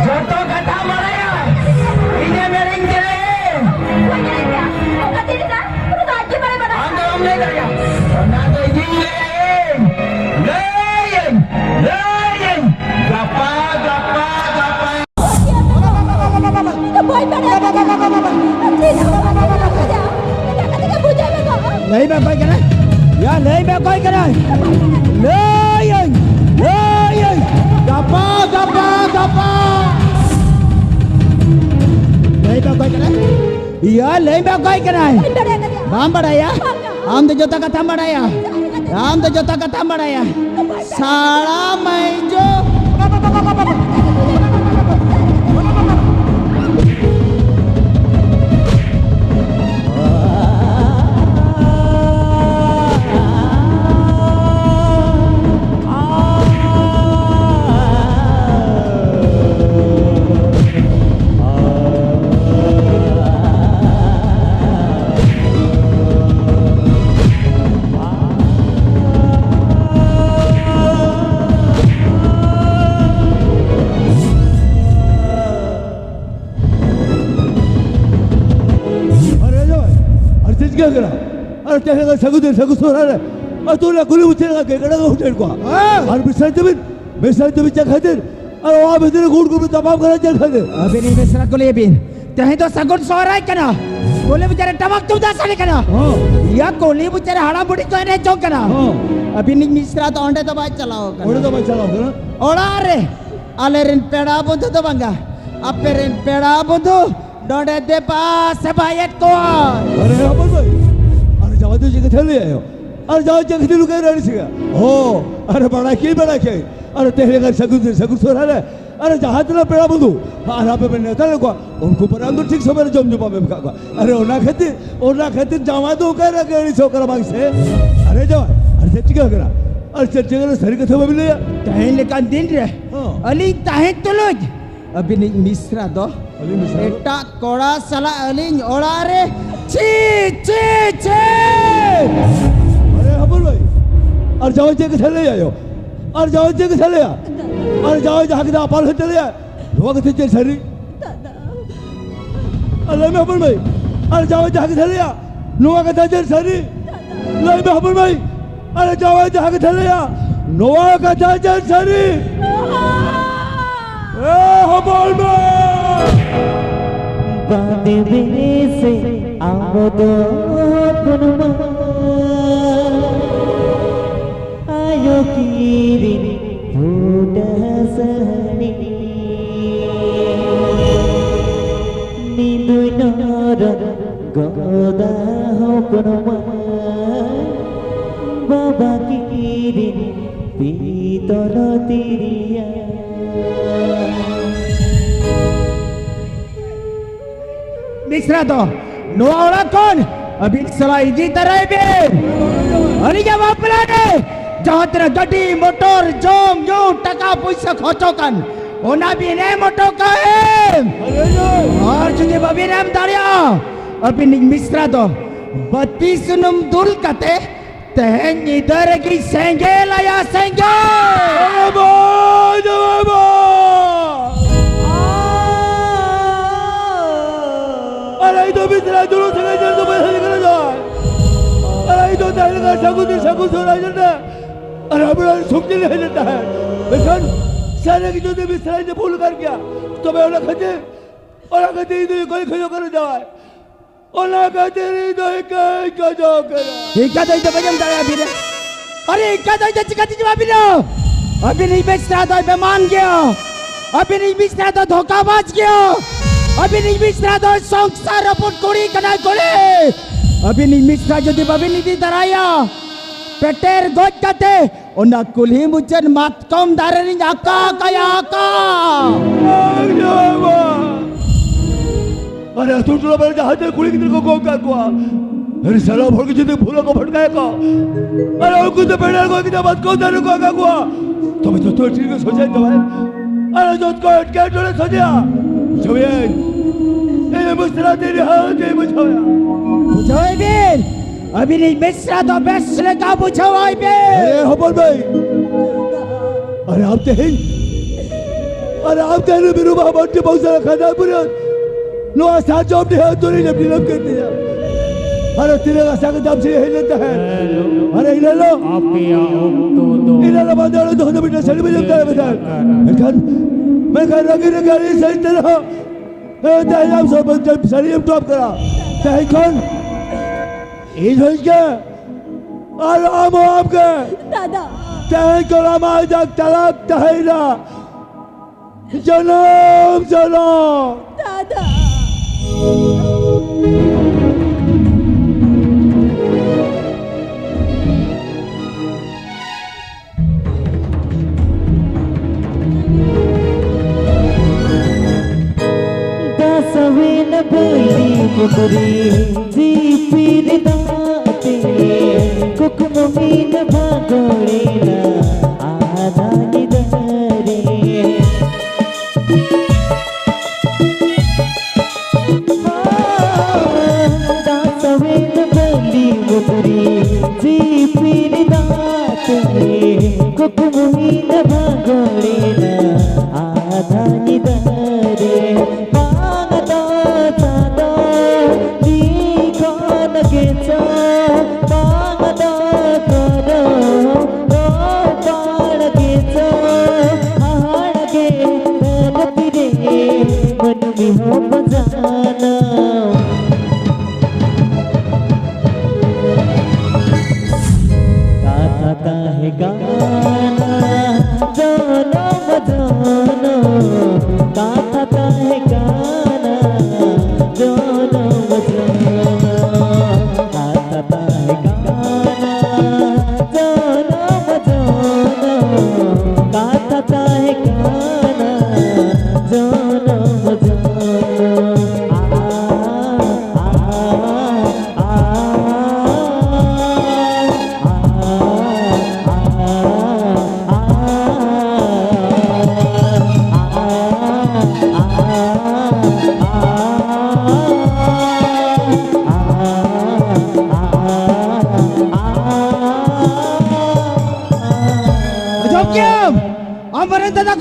Joto kata Malaya. Ini mering kere. Anda omle kaya. Anda to ijing leyen. Leyen. Leyen. Gapa. Lấy bà coi cái này. Dạ lấy bà coi cái này. Leyen. Leyen. Gapa. Lấy bà coi cái này. Iya, lấy bà coi cái này. Bam badaya. Am to jota kata badaya. Am to jota kata badaya. Sala maijo. क्या करा अरे तेरे का सगु सो रहा है और तू ना कुली मुझे लगा के कड़ा का होटल को और मिस्टर जमीन चल खाते और वहाँ पे तेरे गुड़ में तमाम करा चल खाते अबे नहीं मिस्टर कुली बिन तेरे तो सगुन सो रहा है क्या कुली मुझे टमक तुम दास नहीं क्या या कुली मुझे हाड़ा बुड़ी तो नहीं चौक क्या अभी नहीं मिस्टर तो अंडे तो बात चलाओ क्या ओड़ा रे अले रिन पेड़ा बुंदु तो बंगा अब रिन पेड़ा बुंदु डोंडे दे पास बायत को अरे अपन भाई अरे जाओ तो जगह चले आयो अरे जाओ जगह दिलू के रहने सीगा हो अरे बड़ा के अरे तेरे घर सगुन सो रहा है अरे जहाँ तेरा पेड़ा बंधु अरे पे मैंने था लोगों उनको पर अंदर ठीक समय जम में का अरे ओना खातिर जावा तो कर रहा है छोकरा बाग से अरे जाओ अरे सच्ची क्या करा अरे सच्ची का सरी का थोड़ा मिले ताहे लेकिन दिन रे अली ताहे तो लोग अभी नहीं मिश्रा दो एटा कोड़ा सला अलिंग ओड़ा रे ची अरे हबुल भाई और जाओ जगह चले आयो और जाओ जगह चले आ और जाओ जहाँ के अपाल चले आ रोग थे चल सरी अल्लाह में हबुल भाई और जाओ जहाँ के चले आ नोआ का था चल सरी अल्लाह में हबुल भाई अरे जाओ जहाँ के चले आ नोआ का था चल सरी हबुल भाई बांधे बिने से आमोदो पुनमा आयो कीरी फूटा सहनी नींदु नर गोदा हो पुनमा बाबा कीरी पीतल तिरिया मिश्रा तो नोआड़ा कौन अभी सलाई जी तरह बे अरे क्या वापला ने जहाँ तेरा गड्डी मोटर जोम जो टका पैसा खर्चो कन ओना भी ने मोटो का है और जुदे बबी नाम दारिया अभी मिश्रा तो 32 नुम दूर कते तें इधर की सेंगेल आया सेंगेल अरे तो मिश्रा दोनों संगे चल तो पैसा निकल जाए अरे तो तेरे का सगुन सो रहा है अरे हमारा सुख नहीं रह जाता है बेसन सारे की जो दे मिश्रा ने भूल कर गया तो मैं उन्हें खजे और अगर तेरी तो कोई खजो कर जाए और अगर तेरी तो कोई खजो कर एक का तो बजम दाया भी रे अरे एक का तो चिका जवाब भी लो अभी नहीं मिश्रा तो बेमान गया अभी नहीं मिश्रा तो धोखाबाज गया अभी नहीं मिश्रा तो संसार अपन कोड़ी कना कोले अभी नहीं मिश्रा जो दे अभी नहीं दराया पेटेर गोद कते ओना कुली मुचन मात कम दारनी आका कया आका अरे तू तो बड़े हाथे कुली किधर को गोका को अरे साला भड़के जिते फूलों को भड़काए को अरे वो कुछ पेटेर को किधर बात को दारू को आका को तो मैं तो ठीक है सोचा तो भाई अरे जो को अटके जोड़े सोचा जोये ये मुश्किल तेरी हाथ ये बुझाया बीर अभी नहीं मिश्रा तो बेसले का बुझाओ बे अरे हबल भाई अरे आप ते हैं अरे आप तेरे बिरु बाबा बहुत सारा खाना पूरा लो साथ जॉब दे तो नहीं जब दिलम कर दिया अरे तेरे का साथ जॉब से ही लेता है अरे इधर लो आप या तो इधर लो बात वाले दो मिनट सही में जब बता मैं कर रहा कि गाड़ी सही तरह ए दाइम सब जब सही में टॉप करा चाहे कौन इस हो क्या अरे आप के दादा चाहे कौन मार जाग तलाक चाहे ना जनम जनम दादा दसवें बोली पुत्री जी पीर दाते कुकुमीन भागोड़े ना आधा निदरे दसवें बोली पुत्री जी पीर दाते कुकुमीन भागोड़े ना आधा निदरे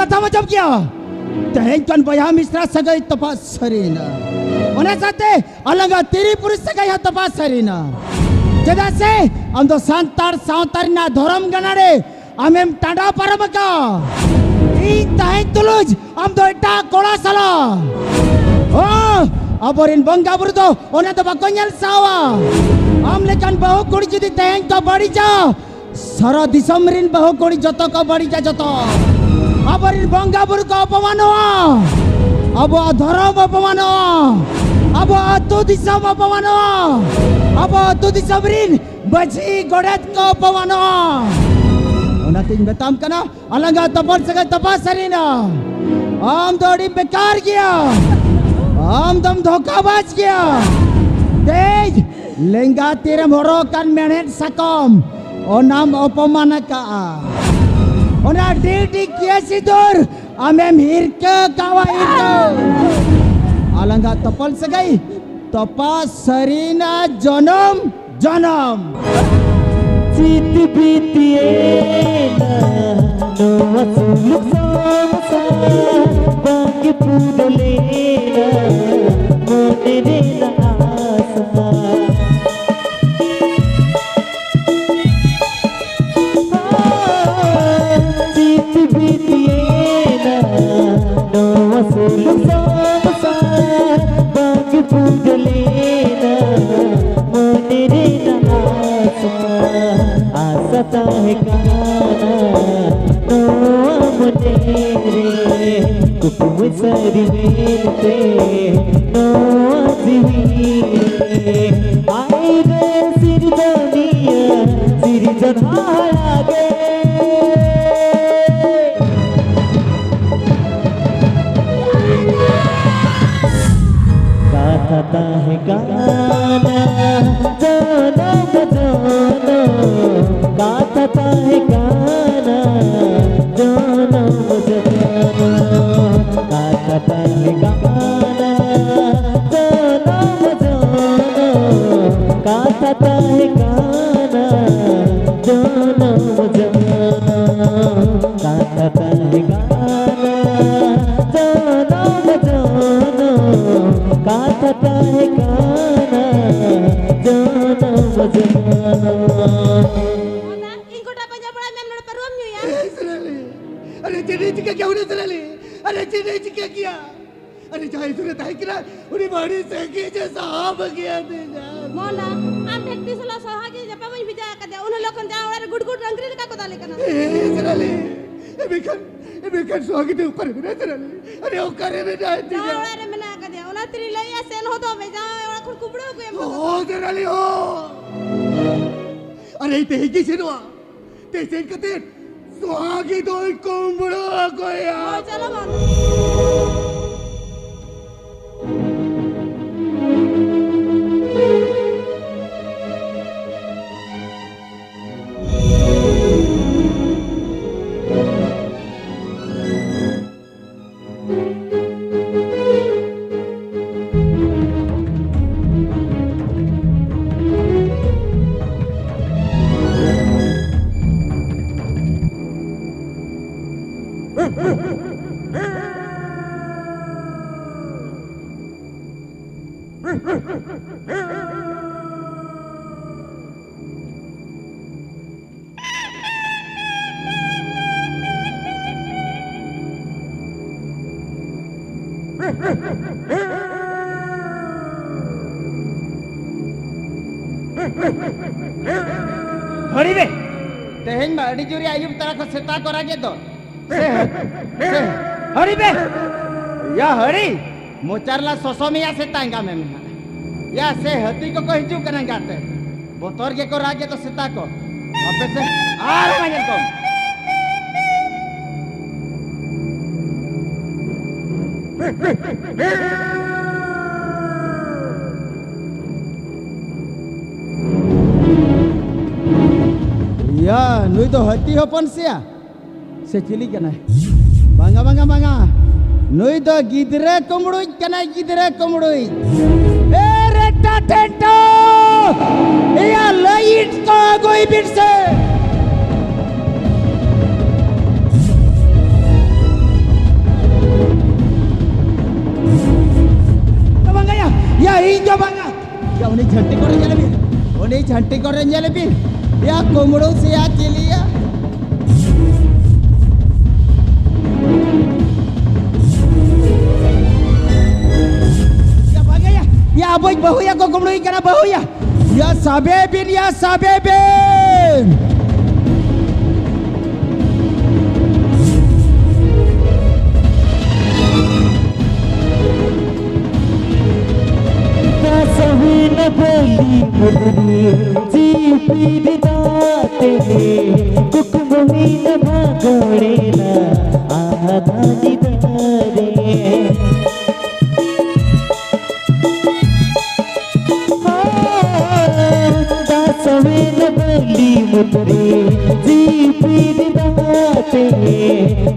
कथा macam क्या tehkan bayar misra sagai tepat sarina mana sate alanga tiri puris sagai tepat sarina jeda se am do santar sautarina dhoram ganare amem tanda paramaka ei tahe tuluj am do eta kola sala oh aborin bangabur do ona do bakonyal sawa am lekan bahu kuri judi teheng ka badi ja sara disamrin bahu kuri joto ka badi ja joto abarin bangabur ka apaman abo adharam apaman abo atu disam apaman abo atu disamrin baji godat ka apaman onatin betam kana alanga tapar sagai tapasarina am dodi bekar kiya am dam dhokabaz kiya tej lenga tire morokan menet sakom onam apaman ka ona diti kiya sidur amem hirke kawa hirke alanga tapal sagai tapas sarina janam janam Citi bitiena no masuluk samsa bagi pudolena monerena asa Citi bitiena no masuluk samsa bagi pudolena monerena आसता है गाना तो मुझे रे कुकुम सरी मिलते no जीवी आए रे सिर दुनिया सिर जमाया गे गाता है गाना जाना बजाना गाता है गाना जाना बजाना गाता है गाना जाना बजाना गाता है गाना जाना बजाना गाता है गाना क्या उन्हें चला ले अरे चीने क्या किया अरे चाहे सूरत है कि ना उन्हें बड़ी सही जैसा आप गया थे मोना आम व्यक्ति सला सोहागी जब मैं बिजा कर दिया उन्हें लोगों जाओ अरे गुड गुड रंगरी का कोता लेकर चला ले बेकर सोहागी के ऊपर बिना चला ले अरे वो करे बेटा जाओ अरे मना कर दिया उन्हें तेरी लइया सेन हो तो बे जाओ और खुद कुबड़ो को ओ चला ले हो अरे ते ही किसनवा ते सेन कते सोहागी तो कुबड़ो को यार चलो मन हरी बे तेहेन मा अड़ी जुरी आयुब तरह को सेता को रागे तो हरी बे या हरी मोचारला सोसोमिया सेतांगा में या से हती को हिजू करन गाते बोतोर के को रागे तो सेता को अबे से आ रे मांगल को या नुई तो हती हो पन से चिली कना बांगा बांगा बांगा नुई तो गिदरे कुमड़ुई कना गिदरे कुमड़ुई ए रेटा टेंटो या लाइट तो गोई बिट से बांगा या ही जो बांगा या उन्हें झंटी करे जले भी या कुमड़ो से या चिलिया या भागे या aboy bahu ya ko kumului kana bahu ya sabe bin सहीन बोली मुदरी जी पीर दाते कुक मोहिन भागोड़े ना आधानी दरे सहीन बोली मुदरी जी पीर दाते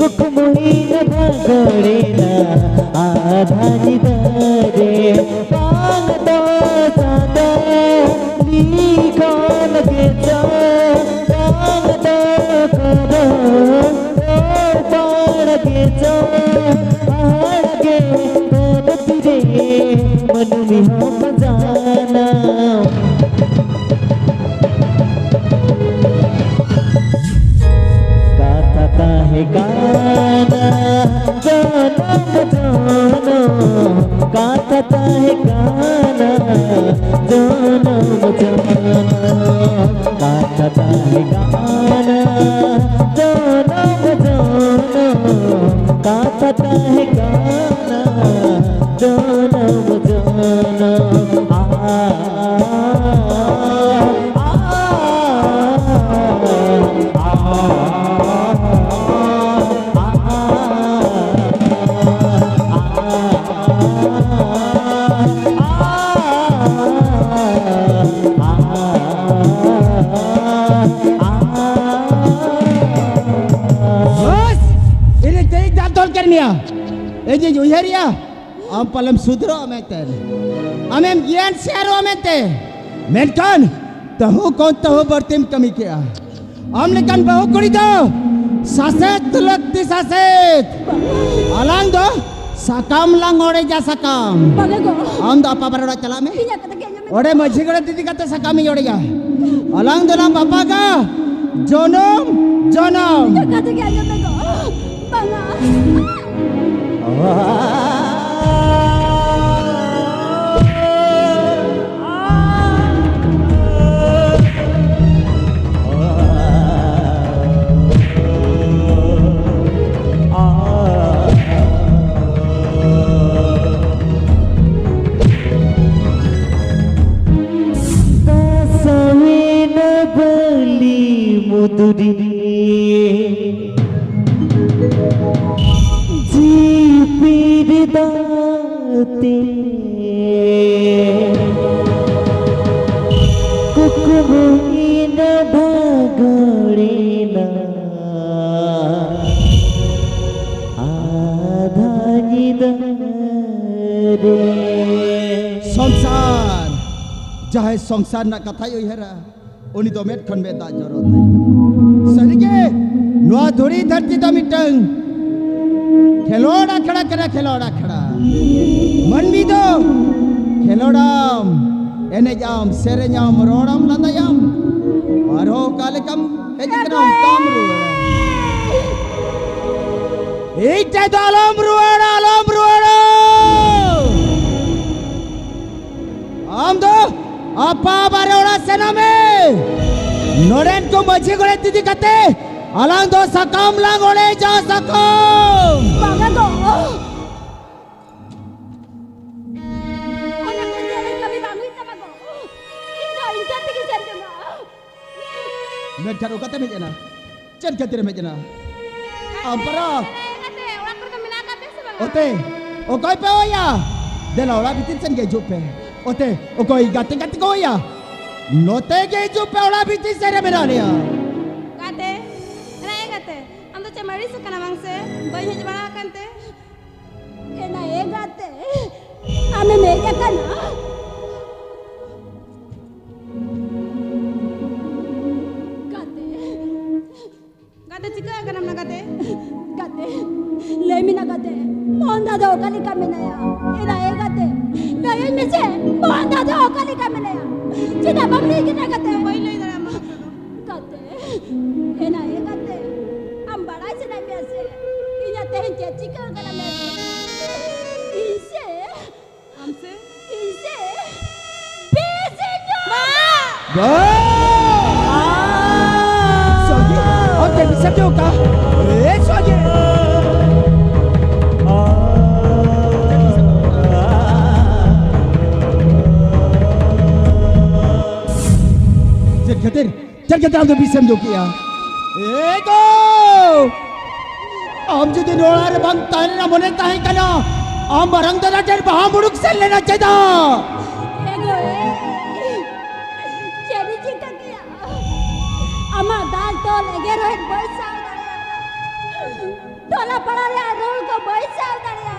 कुक मोहिन भागोड़े ना आधानी दरे मन में हम जाना गाता है गाना जनम जाना गाता है गाना जनम जाना गाता है गाना जनम जाना गाता है गाना जनम जाना Eje juheria am palam sudro amete amem gian sero amete menkan tahu kon tahu bertim kami kia am lekan bahu kuri do saset tulakti saset alang do sakam lang ore ja sakam am do apa baru chala me ore majhi gora didi kata sakami ore ja alang do lang papa ka jonom kata ke ayo me go Banga. मुदुरी जी पीर दाते कुकुरी न भागड़े न आधानी दरे संसार जहाँ संसार ना कथा यो हेरा उनी तो मेट खन बेता जरूरत सरिगे नुआ धुरी धरती तो मिटंग खेलोड़ा खड़ा करा खेलोड़ा खड़ा मन भी दो खेलोड़ाम एने जाम सेरे जाम रोड़ाम लंदा जाम वारो काले कम हेजिकना काम रुड़ा इटे तो आलम रुड़ा आम दो apa barola sename noren ko maji gore didi kate alang do sakam lang ole ja sakam Banga go. Anak kerja kami bangun sama go. Inja tiki senjuna. mer karo kate mejana chen kate mejana ampara Kate orang kerja minaka besi banga. ote o koi pe oya de la ora bitin chen ge jupe ote o koi gate ko oya note ge jupe ora bitin sere merania Kate, raya kate. Am to cemari sukana mangse, boy hej bana kante. Ena kate. Ame meja kana. Kate cika kana na kate. Kate, lemina kate. Onda do kali kamena ya. Ena kate. Lain mese, onda do kali kamena ya. Cita bamli kita kate. Boy lay dara ma. Kate, ena kate. Am bada cina biasa. Inya teh cika kana mese. Inse, amse, inse. Besenyo. ba sogi ote bisa juga sogi Jangan kita bisa menjukia. Ego, am jadi nolar bang tanya na mana tahi kana, am barang dana cer bahan buruk selena ceda. Ego, jadi cika kia. Ama dal tol ege rohit boy saudara. Tola parale arol ko boy saudara.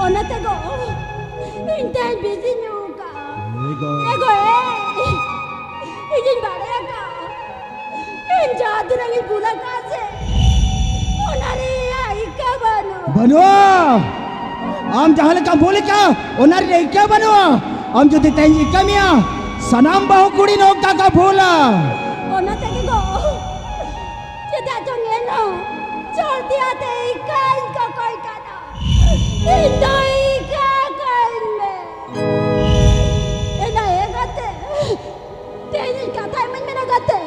Ona tego, intel busy nyuka. Ego, Ijin bada ka. Inja durangi pula kase. Onari aika banu. Banua, am jahal ka boleh ka, onar reika banua. Am jadi tangi kamia, sanam bahu kuri no kaka bola. Ona tego, jadi ajong eno. Chorti ate ikan ka koi kana. Indo ika kain me. Ena egate. Tenin kata man mena gate.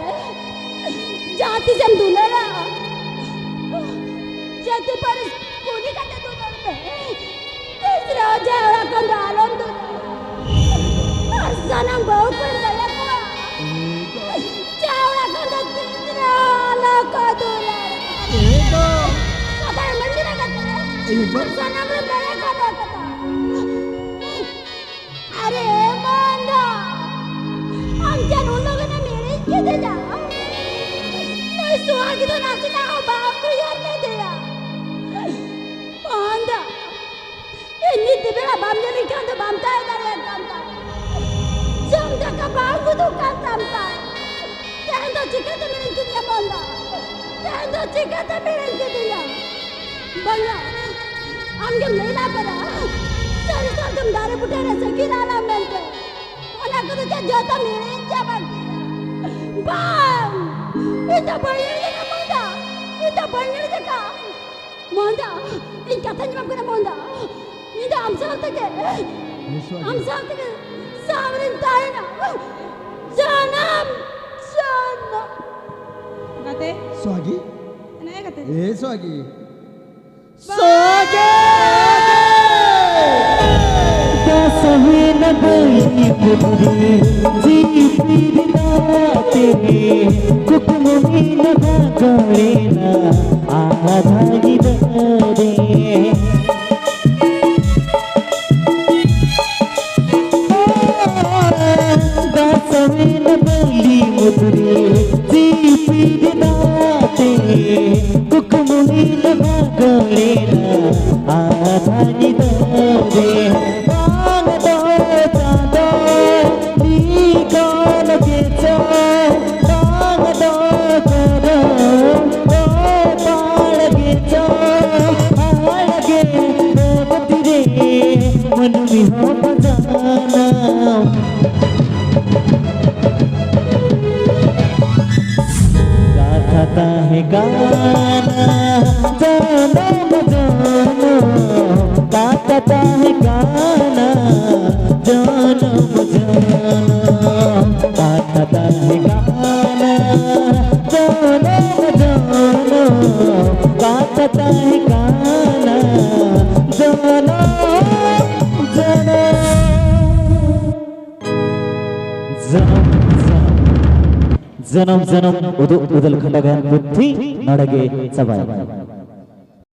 Jati sem dunera. Jati paris kuni kate dunar me. Tisra jara kandalon dunar. Arsanang bau pendaya ko. Jara kanda tisra la kadular. Kata man mena gate. Arsanang pendaya kata kata. Are manda. Anjan ulo na merin kede ja. Nai suagi to nasi na baap ko yar me deya. Anda. Inni tibela bamjani kanda bamta hai dare kanda. Jamda ka bagu tu kanta. Tendo chikata merin kede banda. Tendo chikata merin kede ya. Banga. Amge leila para. Sari sargam dare putera sakila na mente. Ona ko to jota merin jabang. Bang! Ita bayi na manda. 진짜 벌리니까 뭔다 이 같은 님 그래 뭔다 이제 암살한테 사람은 다이나 janam gate Swagi? ana gate Swagi. Swagi! सही न गई मुझे जी पीरदाते कुकमुनी न भागड़े न आधागी दरे सही न गई मुझे जी पीरदाते कुकमुनी न भागड़े न आधागी दरे मन में हो बजाना गाता है गाना जानो बजाना गाता है गाना जानो बजाना गाता है गाना जानो बजाना गाता है गाना जानो जनम जनम उदल खंडगन बुद्धि नडगे सबाय